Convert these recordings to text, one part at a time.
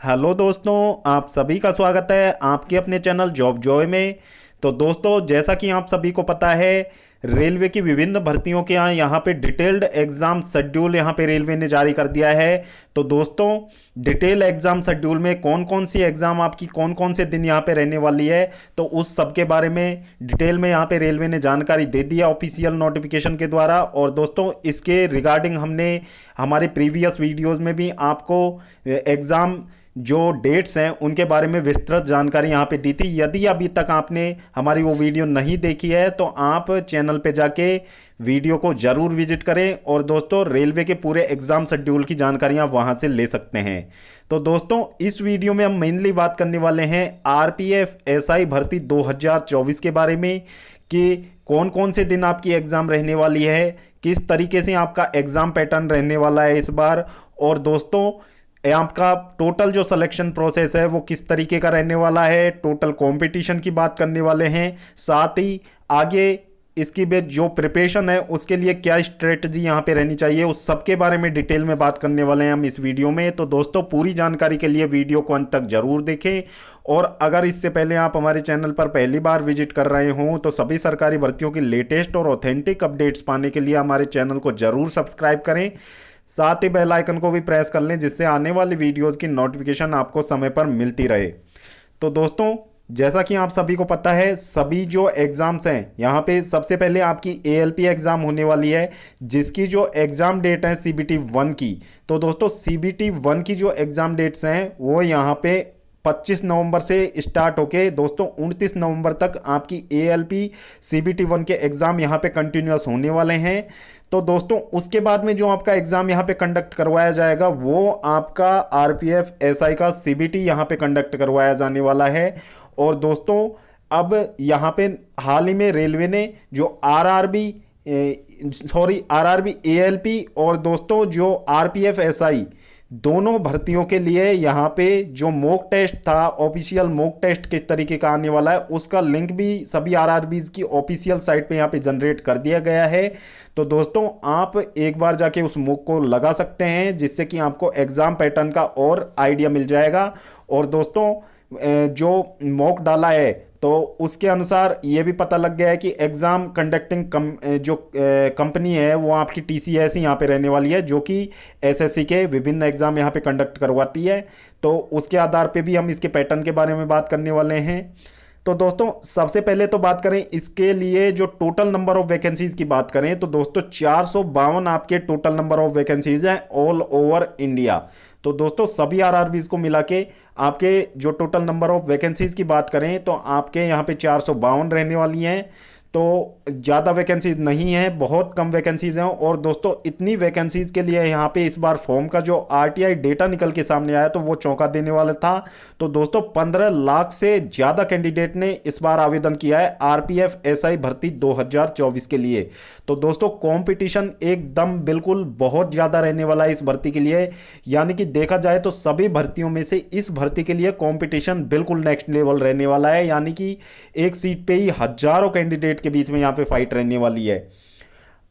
Hello दोस्तों, आप सभी का स्वागत है आपके अपने चैनल जॉब जॉय में। तो दोस्तों, जैसा कि आप सभी को पता है, रेलवे की विभिन्न भर्तियों के यहाँ पे डिटेल्ड एग्जाम शेड्यूल यहाँ पे रेलवे ने जारी कर दिया है। तो दोस्तों, डिटेल एग्जाम शेड्यूल में कौन कौन सी एग्जाम आपकी कौन कौन से दिन यहाँ पे रहने वाली है, तो उस सब के बारे में डिटेल में यहाँ पे रेलवे ने जानकारी दे दी है ऑफिशियल नोटिफिकेशन के द्वारा। और दोस्तों, इसके रिगार्डिंग हमने हमारे प्रीवियस वीडियोस में भी आपको एग्जाम जो डेट्स हैं उनके बारे में विस्तृत जानकारी यहाँ पे दी थी। यदि अभी तक आपने हमारी वो वीडियो नहीं देखी है तो आप चैनल पे जाके वीडियो को ज़रूर विजिट करें और दोस्तों, रेलवे के पूरे एग्ज़ाम शेड्यूल की जानकारियाँ वहाँ से ले सकते हैं। तो दोस्तों, इस वीडियो में हम मेनली बात करने वाले हैं आरपीएफ एसआई भर्ती 2024 के बारे में कि कौन कौन से दिन आपकी एग्ज़ाम रहने वाली है, किस तरीके से आपका एग्ज़ाम पैटर्न रहने वाला है इस बार, और दोस्तों आपका टोटल जो सिलेक्शन प्रोसेस है वो किस तरीके का रहने वाला है, टोटल कंपटीशन की बात करने वाले हैं। साथ ही आगे इसकी भी जो प्रिपरेशन है उसके लिए क्या स्ट्रेटजी यहाँ पे रहनी चाहिए, उस सब के बारे में डिटेल में बात करने वाले हैं हम इस वीडियो में। तो दोस्तों, पूरी जानकारी के लिए वीडियो को अंत तक जरूर देखें। और अगर इससे पहले आप हमारे चैनल पर पहली बार विजिट कर रहे हों तो सभी सरकारी भर्तियों की लेटेस्ट और ऑथेंटिक अपडेट्स पाने के लिए हमारे चैनल को जरूर सब्सक्राइब करें। साथ ही बेल आइकन को भी प्रेस कर लें जिससे आने वाली वीडियोस की नोटिफिकेशन आपको समय पर मिलती रहे। तो दोस्तों, जैसा कि आप सभी को पता है, सभी जो एग्ज़ाम्स हैं यहाँ पे सबसे पहले आपकी एएलपी एग्ज़ाम होने वाली है जिसकी जो एग्ज़ाम डेट है सीबीटी 1 की। तो दोस्तों, सीबीटी 1 की जो एग्ज़ाम डेट्स हैं वो यहाँ पे 25 नवंबर से स्टार्ट होके दोस्तों 29 नवंबर तक आपकी एएलपी सीबीटी 1 के एग्ज़ाम यहाँ पे कंटिन्यूअस होने वाले हैं। तो दोस्तों, उसके बाद में जो आपका एग्ज़ाम यहाँ पे कंडक्ट करवाया जाएगा वो आपका आरपीएफ एसआई का सीबीटी यहाँ पे कंडक्ट करवाया जाने वाला है। और दोस्तों, अब यहाँ पे हाल ही में रेलवे ने जो आरआरबी एएलपी और दोस्तों जो आरपीएफ एसआई दोनों भर्तियों के लिए यहाँ पे जो मॉक टेस्ट था, ऑफिशियल मॉक टेस्ट किस तरीके का आने वाला है उसका लिंक भी सभी आरआरबीज की ऑफिशियल साइट पे यहाँ पे जनरेट कर दिया गया है। तो दोस्तों, आप एक बार जाके उस मॉक को लगा सकते हैं जिससे कि आपको एग्ज़ाम पैटर्न का और आइडिया मिल जाएगा। और दोस्तों, जो मॉक डाला है तो उसके अनुसार ये भी पता लग गया है कि एग्ज़ाम कंडक्टिंग जो कंपनी है वो आपकी टीसीएस ही यहाँ पे रहने वाली है जो कि एसएससी के विभिन्न एग्ज़ाम यहाँ पे कंडक्ट करवाती है। तो उसके आधार पे भी हम इसके पैटर्न के बारे में बात करने वाले हैं। तो दोस्तों, सबसे पहले तो बात करें इसके लिए जो टोटल नंबर ऑफ वैकेंसीज़ की बात करें तो दोस्तों 452 आपके टोटल नंबर ऑफ वैकेंसीज़ हैं ऑल ओवर इंडिया। तो दोस्तों, सभी आरआरबीज़ को मिला के आपके जो टोटल नंबर ऑफ वैकेंसीज़ की बात करें तो आपके यहाँ पे 452 रहने वाली हैं। तो ज़्यादा वैकेंसीज नहीं है, बहुत कम वैकेंसीज हैं। और दोस्तों, इतनी वैकेंसीज के लिए यहाँ पे इस बार फॉर्म का जो आरटीआई डेटा निकल के सामने आया तो वो चौंका देने वाला था। तो दोस्तों, 15 लाख से ज़्यादा कैंडिडेट ने इस बार आवेदन किया है आरपीएफ एसआई भर्ती 2024 के लिए। तो दोस्तों, कंपटीशन एकदम बिल्कुल बहुत ज़्यादा रहने वाला है इस भर्ती के लिए। यानी कि देखा जाए तो सभी भर्तियों में से इस भर्ती के लिए कंपटीशन बिल्कुल नेक्स्ट लेवल रहने वाला है। यानी कि एक सीट पे ही हजारों कैंडिडेट के बीच में यहाँ पे फाइट रहने वाली है।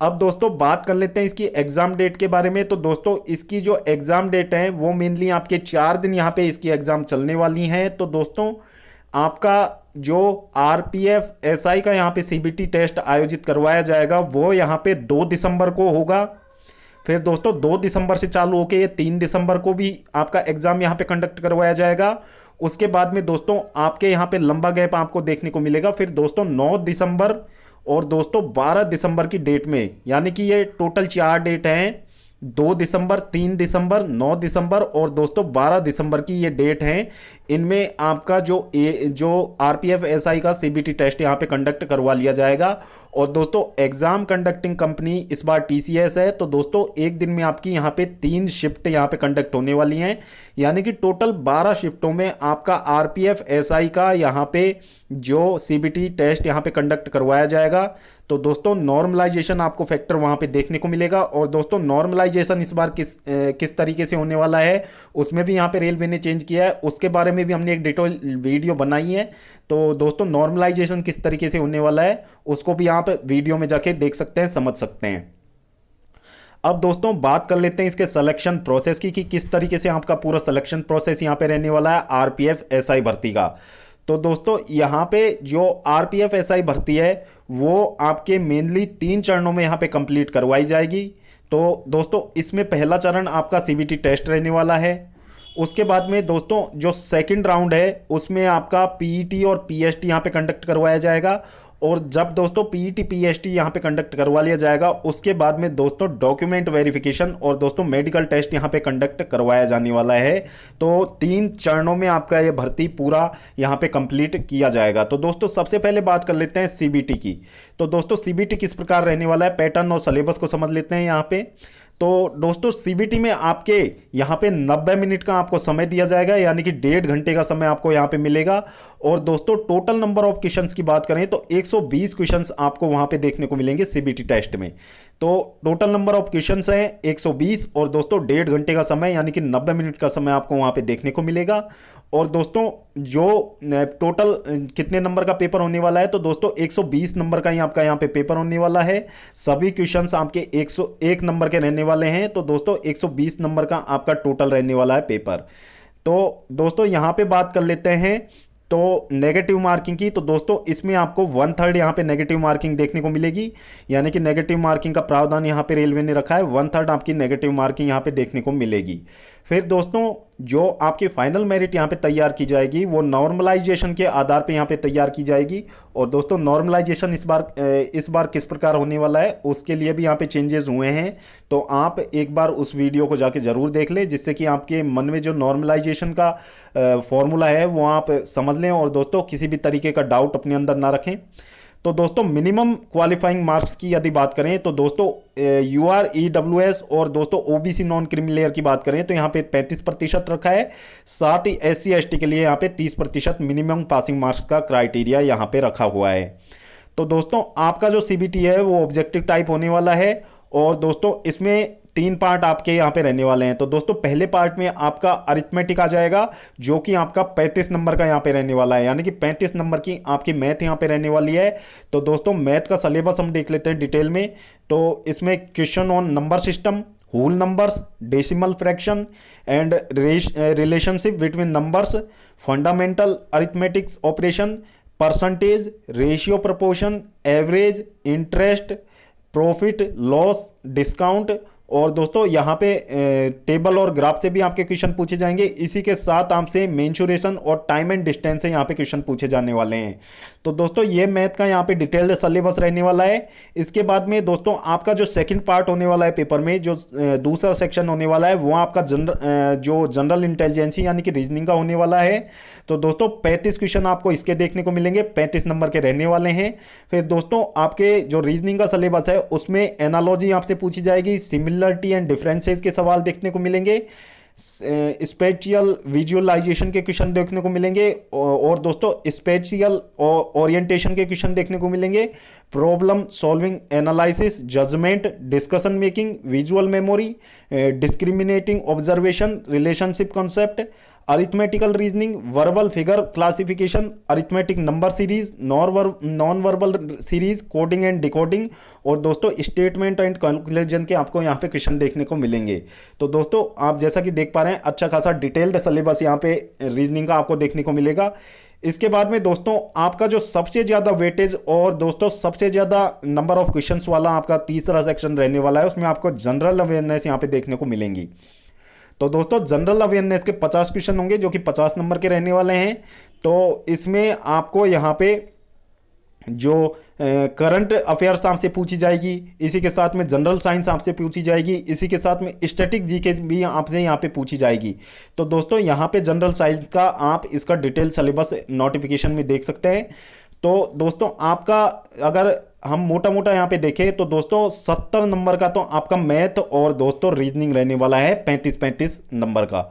अब दोस्तों, बात कर लेते हैं इसकी एग्जाम डेट के बारे में। तो दोस्तों, इसकी जो एग्जाम डेट है वो मेनली आपके 4 दिन यहाँ पे इसकी एग्जाम चलने वाली हैं। तो दोस्तों, आपका जो आरपीएफ एसआई का यहाँ पे सीबीटी टेस्ट आयोजित करवाया जाएगा वो यहाँ पे 2 दिसंबर को होगा। फिर दोस्तों, 2 दिसंबर से चालू होकर ये 3 दिसंबर को भी आपका एग्जाम यहाँ पे कंडक्ट करवाया जाएगा। उसके बाद में दोस्तों आपके यहाँ पे लंबा गैप आपको देखने को मिलेगा। फिर दोस्तों 9 दिसंबर और दोस्तों 12 दिसंबर की डेट में, यानी कि ये टोटल 4 डेट हैं। 2 दिसंबर, 3 दिसंबर, 9 दिसंबर और दोस्तों 12 दिसंबर की ये डेट हैं। इनमें आपका जो आरपीएफ एसआई का सीबीटी टेस्ट यहाँ पे कंडक्ट करवा लिया जाएगा। और दोस्तों, एग्ज़ाम कंडक्टिंग कंपनी इस बार टीसीएस है। तो दोस्तों, एक दिन में आपकी यहाँ पे 3 शिफ्ट यहाँ पे कंडक्ट होने वाली हैं। यानी कि टोटल 12 शिफ्टों में आपका आरपीएफ एसआई का यहाँ पे जो सीबीटी टेस्ट यहाँ पे कंडक्ट करवाया जाएगा। तो दोस्तों, नॉर्मलाइजेशन आपको फैक्टर वहाँ पे देखने को मिलेगा। और दोस्तों, नॉर्मलाइजेशन इस बार किस तरीके से होने वाला है उसमें भी यहाँ पे रेलवे ने चेंज किया है, उसके बारे में भी हमने एक डिटेल वीडियो बनाई है। तो दोस्तों, नॉर्मलाइजेशन किस तरीके से होने वाला है उसको भी आप वीडियो में जाके देख सकते हैं, समझ सकते हैं। अब दोस्तों बात कर लेते हैं इसके सिलेक्शन प्रोसेस की कि किस तरीके से आपका पूरा सिलेक्शन प्रोसेस यहाँ पे रहने वाला है आरपीएफ एसआई भर्ती का। तो दोस्तों यहाँ पे जो आरपीएफ एसआई भर्ती है वो आपके मेनली 3 चरणों में यहाँ पे कंप्लीट करवाई जाएगी। तो दोस्तों इसमें पहला चरण आपका सीबीटी टेस्ट रहने वाला है। उसके बाद में दोस्तों जो सेकंड राउंड है उसमें आपका पीईटी और पीएसटी यहाँ पे कंडक्ट करवाया जाएगा। और जब दोस्तों पीईटी पीएसटी यहाँ पे कंडक्ट करवा लिया जाएगा उसके बाद में दोस्तों डॉक्यूमेंट वेरिफिकेशन और दोस्तों मेडिकल टेस्ट यहाँ पे कंडक्ट करवाया जाने वाला है। तो 3 चरणों में आपका ये भर्ती पूरा यहाँ पे कंप्लीट किया जाएगा। तो दोस्तों सबसे पहले बात कर लेते हैं सीबीटी की। तो दोस्तों सीबीटी किस प्रकार रहने वाला है, पैटर्न और सिलेबस को समझ लेते हैं यहाँ पे। तो दोस्तों सीबीटी में आपके यहाँ पे 90 मिनट का आपको समय दिया जाएगा, यानी कि 1.5 घंटे का समय आपको यहाँ पे मिलेगा। और दोस्तों टोटल नंबर ऑफ क्वेश्चंस की बात करें तो 120 क्वेश्चंस आपको वहाँ पे देखने को मिलेंगे सीबीटी टेस्ट में। तो टोटल नंबर ऑफ क्वेश्चंस हैं 120 और दोस्तों 1.5 घंटे का समय यानी कि 90 मिनट का समय आपको वहाँ पे देखने को मिलेगा। और दोस्तों जो टोटल कितने नंबर का पेपर होने वाला है, तो दोस्तों 120 नंबर का ही आपका यहाँ पे पेपर होने वाला है। सभी क्वेश्चंस आपके 101 नंबर के रहने वाले हैं। तो दोस्तों 120 नंबर का आपका टोटल रहने वाला है पेपर। तो दोस्तों यहाँ पे बात कर लेते हैं तो नेगेटिव मार्किंग की। तो दोस्तों इसमें आपको 1/3 यहाँ पे नेगेटिव मार्किंग देखने को मिलेगी, यानी कि नेगेटिव मार्किंग का प्रावधान यहाँ पे रेलवे ने रखा है। 1/3 आपकी नेगेटिव मार्किंग यहाँ पे देखने को मिलेगी। फिर दोस्तों जो आपकी फाइनल मेरिट यहाँ पे तैयार की जाएगी वो नॉर्मलाइजेशन के आधार पे यहाँ पे तैयार की जाएगी। और दोस्तों नॉर्मलाइजेशन इस बार किस प्रकार होने वाला है उसके लिए भी यहाँ पे चेंजेस हुए हैं। तो आप एक बार उस वीडियो को जाके ज़रूर देख लें, जिससे कि आपके मन में जो नॉर्मलाइजेशन का फॉर्मूला है वो आप समझ लें और दोस्तों किसी भी तरीके का डाउट अपने अंदर ना रखें। तो दोस्तों मिनिमम क्वालिफाइंग मार्क्स की यदि बात करें तो दोस्तों यूआर ईडब्ल्यूएस और दोस्तों ओबीसी नॉन क्रीमी लेयर की बात करें तो यहाँ पे 35% रखा है। साथ ही एससी एसटी के लिए यहाँ पे 30% मिनिमम पासिंग मार्क्स का क्राइटेरिया यहाँ पे रखा हुआ है। तो दोस्तों आपका जो सीबीटी है वो ऑब्जेक्टिव टाइप होने वाला है। और दोस्तों इसमें 3 पार्ट आपके यहाँ पे रहने वाले हैं। तो दोस्तों पहले पार्ट में आपका अरिथमेटिक आ जाएगा जो कि आपका 35 नंबर का यहाँ पे रहने वाला है, यानी कि 35 नंबर की आपकी मैथ यहाँ पे रहने वाली है। तो दोस्तों मैथ का सिलेबस हम देख लेते हैं डिटेल में। तो इसमें question on number system, whole numbers, decimal fraction and relationship between numbers, fundamental arithmetics operation, percentage, ratio proportion, average, interest, profit loss, discount. और दोस्तों यहाँ पे टेबल और ग्राफ से भी आपके क्वेश्चन पूछे जाएंगे। इसी के साथ आपसे मेंशुरेशन और टाइम एंड डिस्टेंस से यहाँ पे क्वेश्चन पूछे जाने वाले हैं। तो दोस्तों ये मैथ का यहाँ पे डिटेल्ड सिलेबस रहने वाला है। इसके बाद में दोस्तों आपका जो सेकंड पार्ट होने वाला है पेपर में, जो दूसरा सेक्शन होने वाला है वो आपका जनरल इंटेलिजेंसी यानी कि रीजनिंग का होने वाला है। तो दोस्तों 35 क्वेश्चन आपको इसके देखने को मिलेंगे, 35 नंबर के रहने वाले हैं। फिर दोस्तों आपके जो रीजनिंग का सिलेबस है उसमें एनालॉजी आपसे पूछी जाएगी, सिमिलरिटी एंड डिफरेंसेस के सवाल देखने को मिलेंगे, स्पेशियल विजुअलाइजेशन के क्वेश्चन देखने को मिलेंगे और दोस्तों स्पेशियल ओरिएंटेशन के क्वेश्चन देखने को मिलेंगे, problem solving, analysis, judgment, discussion making, visual memory, discriminating observation, relationship concept, arithmetical reasoning, verbal figure classification, arithmetic number series, non verbal series, coding and decoding और दोस्तों स्टेटमेंट एंड कंक्लूजन के आपको यहाँ पे क्वेश्चन देखने को मिलेंगे। तो दोस्तों आप जैसा कि देख पा रहे हैं अच्छा खासा डिटेल्ड सिलेबस यहाँ पे रीजनिंग का आपको देखने को मिलेगा। इसके बाद में दोस्तों आपका जो सबसे ज़्यादा वेटेज और दोस्तों सबसे ज़्यादा नंबर ऑफ क्वेश्चंस वाला आपका तीसरा सेक्शन रहने वाला है, उसमें आपको जनरल अवेयरनेस यहाँ पे देखने को मिलेंगी। तो दोस्तों जनरल अवेयरनेस के 50 क्वेश्चन होंगे जो कि 50 नंबर के रहने वाले हैं। तो इसमें आपको यहाँ पे जो करंट अफेयर्स आपसे पूछी जाएगी, इसी के साथ में जनरल साइंस आपसे पूछी जाएगी, इसी के साथ में स्टैटिक जीके भी आपसे यहाँ पे पूछी जाएगी। तो दोस्तों यहाँ पे जनरल साइंस का आप इसका डिटेल सिलेबस नोटिफिकेशन में देख सकते हैं। तो दोस्तों आपका अगर हम मोटा मोटा यहाँ पे देखें तो दोस्तों 70 नंबर का तो आपका मैथ और दोस्तों रीजनिंग रहने वाला है 35 नंबर का।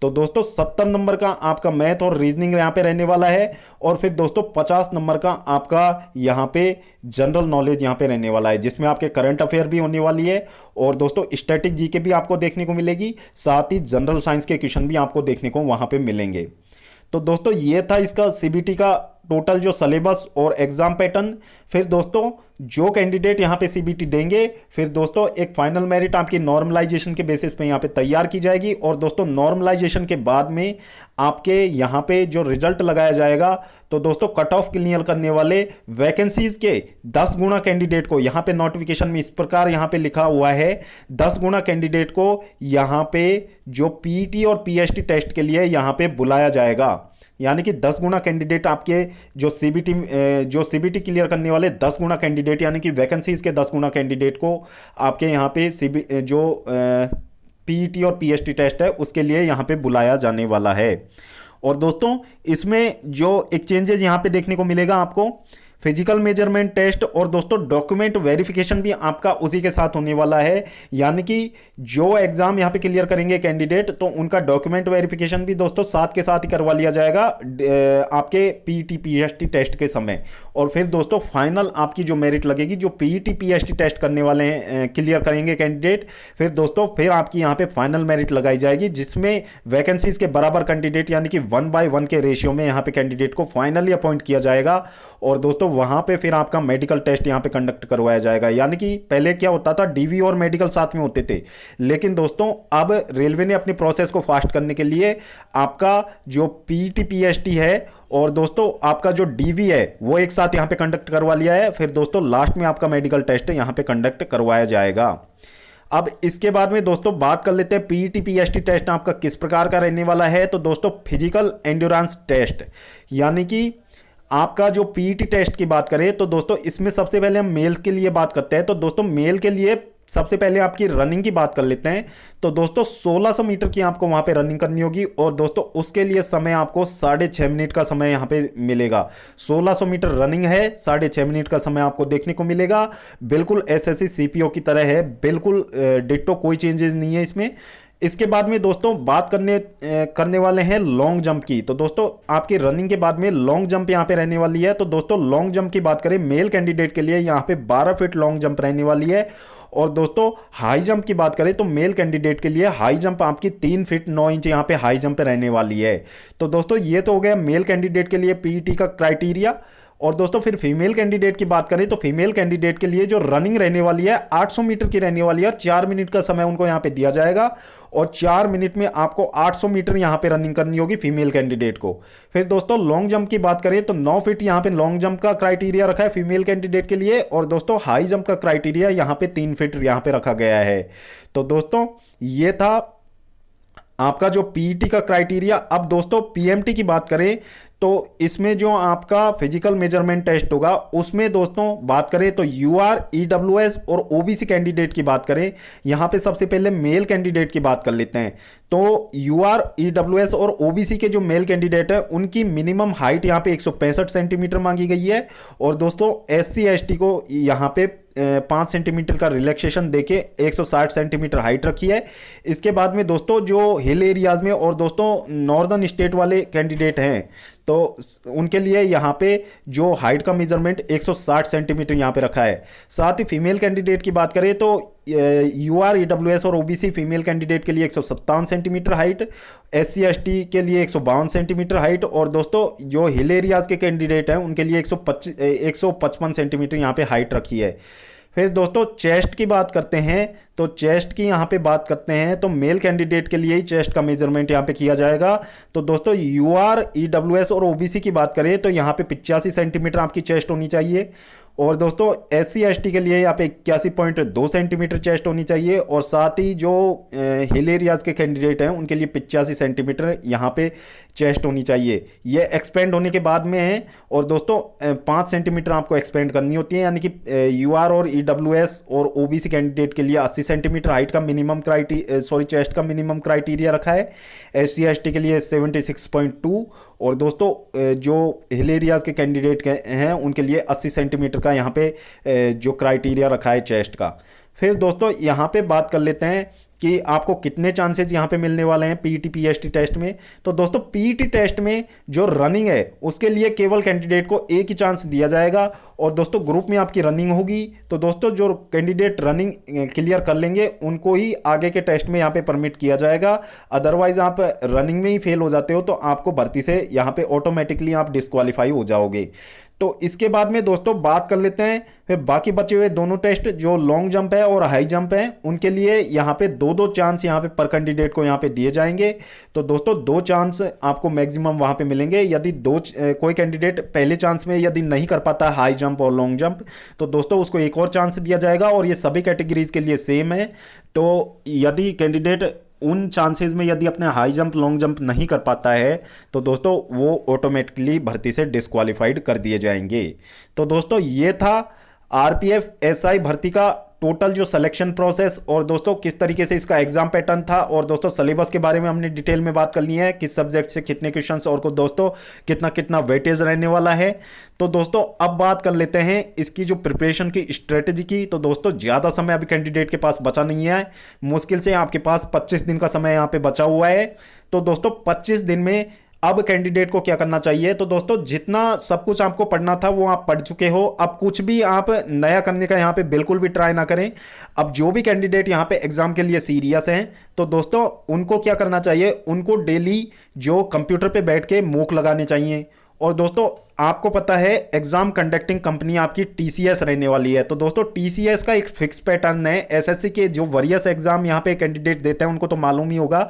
तो दोस्तों 70 नंबर का आपका मैथ और रीजनिंग यहाँ पे रहने वाला है और फिर दोस्तों 50 नंबर का आपका यहाँ पे जनरल नॉलेज यहाँ पे रहने वाला है, जिसमें आपके करंट अफेयर भी होने वाली है और दोस्तों स्टैटिक जीके भी आपको देखने को मिलेगी, साथ ही जनरल साइंस के क्वेश्चन भी आपको देखने को वहाँ पे मिलेंगे। तो दोस्तों ये था इसका सीबीटी का टोटल जो सिलेबस और एग्जाम पैटर्न, फिर दोस्तों जो कैंडिडेट यहाँ पे सीबीटी देंगे, फिर दोस्तों एक फाइनल मेरिट आपकी नॉर्मलाइजेशन के बेसिस पे यहाँ पे तैयार की जाएगी। और दोस्तों नॉर्मलाइजेशन के बाद में आपके यहाँ पे जो रिजल्ट लगाया जाएगा, तो दोस्तों कट ऑफ क्लियर करने वाले वैकेंसीज के 10 गुना कैंडिडेट को यहाँ पे नोटिफिकेशन में इस प्रकार यहाँ पे लिखा हुआ है, 10 गुना कैंडिडेट को यहाँ पे जो पीईटी और पीएचटी टेस्ट के लिए यहाँ पे बुलाया जाएगा। यानी कि 10 गुना कैंडिडेट आपके जो सीबीटी क्लियर करने वाले 10 गुना कैंडिडेट, यानी कि वैकेंसीज के 10 गुना कैंडिडेट को आपके यहाँ पे जो पीईटी और पीएचटी टेस्ट है उसके लिए यहाँ पे बुलाया जाने वाला है। और दोस्तों इसमें जो एक चेंजेस यहाँ पे देखने को मिलेगा आपको, फिजिकल मेजरमेंट टेस्ट और दोस्तों डॉक्यूमेंट वेरिफिकेशन भी आपका उसी के साथ होने वाला है। यानी कि जो एग्जाम यहाँ पे क्लियर करेंगे कैंडिडेट, तो उनका डॉक्यूमेंट वेरिफिकेशन भी दोस्तों साथ के साथ ही करवा लिया जाएगा आपके पीईटी पीएचटी टेस्ट के समय। और फिर दोस्तों फाइनल आपकी जो मेरिट लगेगी, जो पीईटी पीएचटी टेस्ट करने वाले हैं क्लियर करेंगे कैंडिडेट, फिर दोस्तों फिर आपकी यहाँ पे फाइनल मेरिट लगाई जाएगी, जिसमें वैकेंसीज के बराबर कैंडिडेट यानी कि 1/1 के रेशियो में यहाँ पे कैंडिडेट को फाइनली अपॉइंट किया जाएगा। और दोस्तों वहां पे फिर आपका मेडिकल टेस्ट यहां पे कंडक्ट करवाया जाएगा। यानी कि पहले क्या होता था, डीवी और मेडिकल साथ में होते थे, लेकिन दोस्तों अब रेलवे ने अपनी प्रोसेस को फास्ट करने के लिए आपका जो पीईटी पीएचटी है और दोस्तों आपका जो डीवी है वो एक साथ यहां पे कंडक्ट करवा लिया है। फिर दोस्तों लास्ट में आपका मेडिकल टेस्ट यहां पे कंडक्ट करवाया जाएगा। अब इसके बाद में दोस्तों बात कर लेते हैं पीईटी पीएचटी टेस्ट आपका किस प्रकार का रहने वाला है। तो दोस्तों फिजिकल एंड्योरेंस टेस्ट, यानी कि आपका जो पीईटी टेस्ट की बात करें तो दोस्तों इसमें सबसे पहले हम मेल के लिए बात करते हैं। तो दोस्तों मेल के लिए सबसे पहले आपकी रनिंग की बात कर लेते हैं। तो दोस्तों 1600 मीटर की आपको वहां पे रनिंग करनी होगी और दोस्तों उसके लिए समय आपको 6.5 मिनट का समय यहां पे मिलेगा। 1600 मीटर रनिंग है, 6.5 मिनट का समय आपको देखने को मिलेगा। बिल्कुल एसएससी सीपीओ की तरह है, बिल्कुल डिट्टो, कोई चेंजेस नहीं है इसमें। इसके बाद में दोस्तों बात करने वाले हैं लॉन्ग जंप की। तो दोस्तों आपकी रनिंग के बाद में लॉन्ग जंप यहाँ पे रहने वाली है। तो दोस्तों लॉन्ग जंप की बात करें मेल कैंडिडेट के लिए यहाँ पे 12 फीट लॉन्ग जंप रहने वाली है। और दोस्तों हाई जंप की बात करें तो मेल कैंडिडेट के लिए हाई जंप आपकी 3 फीट 9 इंच यहाँ पे हाई जंप रहने वाली है। तो दोस्तों ये तो हो गया मेल कैंडिडेट के लिए पीईटी का क्राइटेरिया। और दोस्तों फिर फीमेल कैंडिडेट की बात करें तो फीमेल कैंडिडेट के लिए जो रनिंग रहने वाली है 800 मीटर की रहने वाली है और 4 मिनट का समय उनको यहाँ पे दिया जाएगा। और 4 मिनट में आपको 800 मीटर यहाँ पे रनिंग करनी होगी फीमेल कैंडिडेट को। फिर दोस्तों लॉन्ग जंप की बात करें तो 9 फीट यहाँ पे लॉन्ग जंप का क्राइटेरिया रखा है फीमेल कैंडिडेट के लिए। और दोस्तों हाई जंप का क्राइटेरिया यहाँ पे 3 फीट यहाँ पे रखा गया है। तो दोस्तों ये था आपका जो पीईटी का क्राइटेरिया। अब दोस्तों पीएमटी की बात करें तो इसमें जो आपका फिजिकल मेजरमेंट टेस्ट होगा उसमें दोस्तों बात करें तो यूआर, ईडब्ल्यूएस और ओबीसी कैंडिडेट की बात करें, यहां पे सबसे पहले मेल कैंडिडेट की बात कर लेते हैं। तो यूआर, ईडब्ल्यूएस और ओबीसी के जो मेल कैंडिडेट है उनकी मिनिमम हाइट यहां पे 165 सेंटीमीटर मांगी गई है। और दोस्तों एससी एसटी को यहां पे 5 सेंटीमीटर का रिलैक्सेशन देके 160 सेंटीमीटर हाइट रखी है। इसके बाद में दोस्तों जो हिल एरियाज में और दोस्तों नॉर्दर्न स्टेट वाले कैंडिडेट हैं तो उनके लिए यहाँ पे जो हाइट का मेजरमेंट 160 सेंटीमीटर यहाँ पे रखा है। साथ ही फीमेल कैंडिडेट की बात करें तो यूआर, ईडब्ल्यूएस और ओबीसी फीमेल कैंडिडेट के लिए 157 सेंटीमीटर हाइट, एससी एसटी के लिए 152 सेंटीमीटर हाइट और दोस्तों जो हिल एरियाज के कैंडिडेट हैं उनके लिए 155 सेंटीमीटर यहाँ पे हाइट रखी है। फिर दोस्तों चेस्ट की बात करते हैं तो चेस्ट की यहाँ पे बात करते हैं तो मेल कैंडिडेट के लिए ही चेस्ट का मेजरमेंट यहाँ पे किया जाएगा। तो दोस्तों यूआर, ईडब्ल्यूएस और ओबीसी की बात करें तो यहाँ पे 85 सेंटीमीटर आपकी चेस्ट होनी चाहिए। और दोस्तों एससी एसटी के लिए यहाँ पे 81.2 सेंटीमीटर चेस्ट होनी चाहिए। और साथ ही जो हिल एरियाज के कैंडिडेट हैं उनके लिए 85 सेंटीमीटर यहाँ पे चेस्ट होनी चाहिए। ये एक्सपेंड होने के बाद में है। और दोस्तों 5 सेंटीमीटर आपको एक्सपेंड करनी होती है, यानी कि यूआर और ईडब्ल्यूएस और ओबीसी कैंडिडेट के लिए 80 सेंटीमीटर हाइट का मिनिमम चेस्ट का मिनिमम क्राइटेरिया रखा है। एससी एसटी के लिए 76.2 और दोस्तों जो हिल एरियाज के कैंडिडेट हैं उनके लिए 80 सेंटीमीटर का यहाँ पे जो क्राइटेरिया रखा है चेस्ट का। फिर दोस्तों यहाँ पे बात कर लेते हैं कि आपको कितने चांसेस यहाँ पे मिलने वाले हैं पीईटी पीएसटी टेस्ट में। तो दोस्तों पीईटी टेस्ट में जो रनिंग है उसके लिए केवल कैंडिडेट को एक ही चांस दिया जाएगा, और दोस्तों ग्रुप में आपकी रनिंग होगी। तो दोस्तों जो कैंडिडेट रनिंग क्लियर कर लेंगे उनको ही आगे के टेस्ट में यहाँ पे परमिट किया जाएगा। अदरवाइज आप रनिंग में ही फेल हो जाते हो तो आपको भर्ती से यहाँ पे ऑटोमेटिकली आप डिस्क्वालीफाई हो जाओगे। तो इसके बाद में दोस्तों बात कर लेते हैं फिर बाकी बचे हुए दोनों टेस्ट, जो लॉन्ग जंप है और हाई जंप है, उनके लिए यहाँ पे दो दो चांस यहाँ पे पर कैंडिडेट को यहाँ पे दिए जाएंगे। तो दोस्तों दो चांस आपको मैक्सिमम वहाँ पे मिलेंगे। यदि कोई कैंडिडेट पहले चांस में यदि नहीं कर पाता हाई जंप और लॉन्ग जंप, तो दोस्तों उसको एक और चांस दिया जाएगा, और ये सभी कैटेगरीज के लिए सेम है। तो यदि कैंडिडेट उन चांसेस में यदि अपने हाई जंप लॉन्ग जंप नहीं कर पाता है तो दोस्तों वो ऑटोमेटिकली भर्ती से डिस्क्वालीफाइड कर दिए जाएंगे। तो दोस्तों ये था आरपीएफ एसआई भर्ती का टोटल जो सिलेक्शन प्रोसेस, और दोस्तों किस तरीके से इसका एग्जाम पैटर्न था, और दोस्तों सिलेबस के बारे में हमने डिटेल में बात कर ली है, किस सब्जेक्ट से कितने क्वेश्चंस और को दोस्तों कितना कितना वेटेज रहने वाला है। तो दोस्तों अब बात कर लेते हैं इसकी जो प्रिपरेशन की स्ट्रेटेजी की। तो दोस्तों ज़्यादा समय अभी कैंडिडेट के पास बचा नहीं है, मुश्किल से आपके पास 25 दिन का समय यहाँ पे बचा हुआ है। तो दोस्तों 25 दिन में अब कैंडिडेट को क्या करना चाहिए। तो दोस्तों जितना सब कुछ आपको पढ़ना था वो आप पढ़ चुके हो, अब कुछ भी आप नया करने का यहाँ पे बिल्कुल भी ट्राई ना करें। अब जो भी कैंडिडेट यहाँ पे एग्जाम के लिए सीरियस हैं तो दोस्तों उनको क्या करना चाहिए, उनको डेली जो कंप्यूटर पे बैठ के मॉक लगाने चाहिए। और दोस्तों आपको पता है एग्जाम कंडक्टिंग कंपनी आपकी टीसीएस रहने वाली है। तो दोस्तों टीसीएस का एक फिक्स पैटर्न है। एसएससी के जो वरीयस एग्जाम यहाँ पे कैंडिडेट देते हैं उनको तो मालूम ही होगा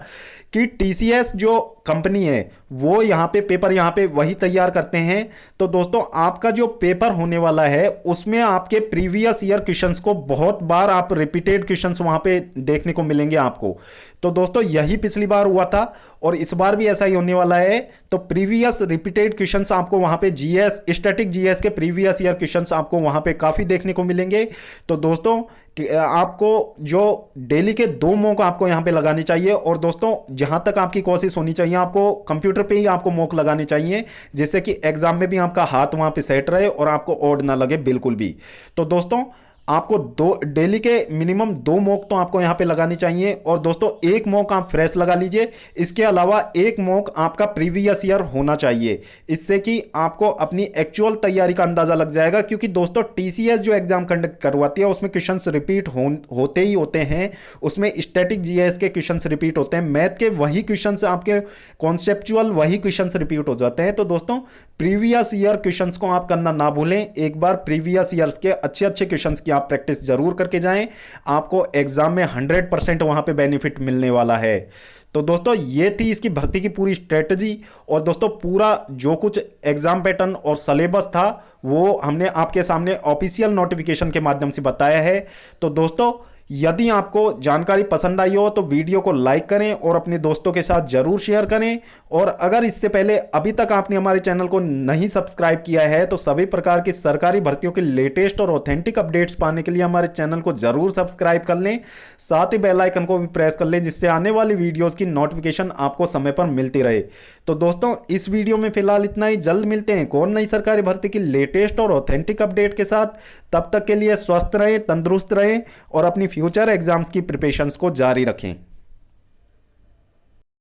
कि टीसीएस जो कंपनी है वो यहाँ पे पेपर यहाँ पे वही तैयार करते हैं। तो दोस्तों आपका जो पेपर होने वाला है उसमें आपके प्रीवियस ईयर क्वेश्चंस को बहुत बार आप रिपीटेड क्वेश्चंस वहाँ पे देखने को मिलेंगे आपको। तो दोस्तों यही पिछली बार हुआ था और इस बार भी ऐसा ही होने वाला है। तो प्रीवियस रिपीटेड क्वेश्चंस आपको वहाँ पे जीएस स्टैटिक जीएस के प्रीवियस ईयर क्वेश्चंस आपको वहां पे काफी देखने को मिलेंगे। तो दोस्तों आपको जो डेली के 2 मॉक आपको यहां पे लगाने चाहिए, और दोस्तों जहां तक आपकी कोशिश होनी चाहिए आपको कंप्यूटर पे ही आपको मॉक लगाने चाहिए, जिससे कि एग्जाम में भी आपका हाथ वहां पे सेट रहे और आपको ऑड ना लगे बिल्कुल भी। तो दोस्तों आपको डेली के मिनिमम 2 मॉक तो आपको यहां पे लगानी चाहिए, और दोस्तों 1 मॉक आप फ्रेश लगा लीजिए। इसके अलावा 1 मॉक आपका प्रीवियस ईयर होना चाहिए, इससे कि आपको अपनी एक्चुअल तैयारी का अंदाजा लग जाएगा। क्योंकि दोस्तों टीसीएस जो एग्जाम कंडक्ट करवाती है उसमें क्वेश्चंस रिपीट होते ही होते हैं। उसमें स्टैटिक जीएस के क्वेश्चंस रिपीट होते हैं, मैथ के वही क्वेश्चंस आपके कॉन्सेप्चुअल वही क्वेश्चंस रिपीट हो जाते हैं। तो दोस्तों प्रीवियस ईयर क्वेश्चंस को आप करना ना भूलें। एक बार प्रीवियस ईयर्स के अच्छे अच्छे क्वेश्चंस की आप प्रैक्टिस जरूर करके जाएं, आपको एग्जाम में 100% वहां पे बेनिफिट मिलने वाला है। तो दोस्तों ये थी इसकी भर्ती की पूरी स्ट्रेटजी, और दोस्तों पूरा जो कुछ एग्जाम पैटर्न और सिलेबस था वो हमने आपके सामने ऑफिशियल नोटिफिकेशन के माध्यम से बताया है। तो दोस्तों यदि आपको जानकारी पसंद आई हो तो वीडियो को लाइक करें और अपने दोस्तों के साथ जरूर शेयर करें। और अगर इससे पहले अभी तक आपने हमारे चैनल को नहीं सब्सक्राइब किया है तो सभी प्रकार की सरकारी भर्तियों के लेटेस्ट और ऑथेंटिक अपडेट्स पाने के लिए हमारे चैनल को जरूर सब्सक्राइब कर लें, साथ ही बेल आइकन को भी प्रेस कर लें, जिससे आने वाली वीडियोस की नोटिफिकेशन आपको समय पर मिलती रहे। तो दोस्तों इस वीडियो में फिलहाल इतना ही, जल्द मिलते हैं कौन नई सरकारी भर्ती की लेटेस्ट और ऑथेंटिक अपडेट के साथ। तब तक के लिए स्वस्थ रहें, तंदुरुस्त रहें और अपनी फ्यूचर एग्जाम्स की प्रिपरेशंस को जारी रखें।